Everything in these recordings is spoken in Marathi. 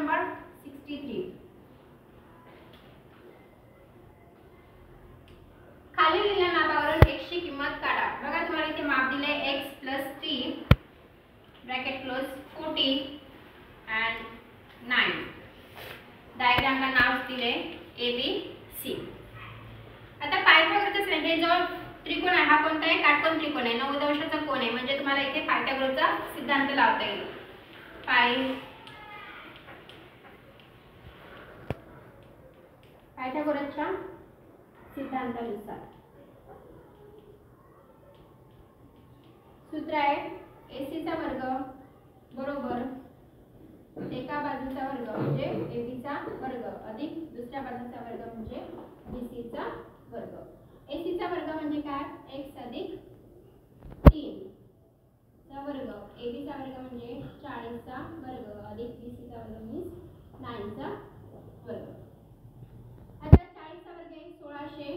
नंबर 63. खाली दिलेल्या मापावरून x ची किंमत काढा. बघा तुम्हाला इथे माप दिले x + 3 ब्रॅकेट क्लोज 40 and 9. डायग्रामला नाव दिले ABC. आता पायथागोरसचा सेंटरजवळ त्रिकोण आहे. हा कोणता आहे? काटकोन त्रिकोण आहे. 90 अंशाचा कोन आहे. म्हणजे तुम्हाला इथे पायथागोरसचा सिद्धांत लावता येईल. पायथागोरसच्या सिद्धांतानुसार सूत्र आहे AC चा वर्ग बरोबर एका बाजूचा वर्ग म्हणजे AB चा वर्ग अधिक दुसऱ्या बाजूचा वर्ग म्हणजे BC चा वर्ग. AC चा वर्ग म्हणजे काय? x अधिक 3 चा वर्ग. AB चा वर्ग म्हणजे 40 चा वर्ग अधिक BC चा वर्ग म्हणजे 9 चा वर्ग. आता 40 चा वर्ग आहे 1600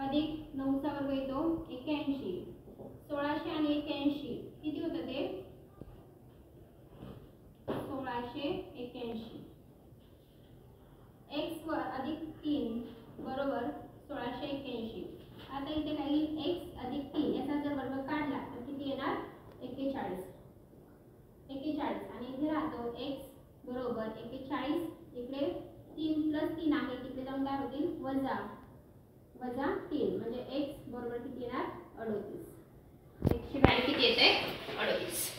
अधिक 9 चा वर्ग येतो 81. 1600 आणि 81 किती होतं ते? 1681. x वर अधिक 3 बरोबर 1681. आता इथे काही x अधिक 3 याचा जर वर्ग काढला तर किती येणार? 41. 41 आणि इथे राहतो x बरोबर 41. इकडे 3 + 3 आहे. तिकडे जाऊन काय होतील? वजा 3 म्हणजे x बरोबर किती येणार? 38. x ची व्हॅल्यू किती येते? 38.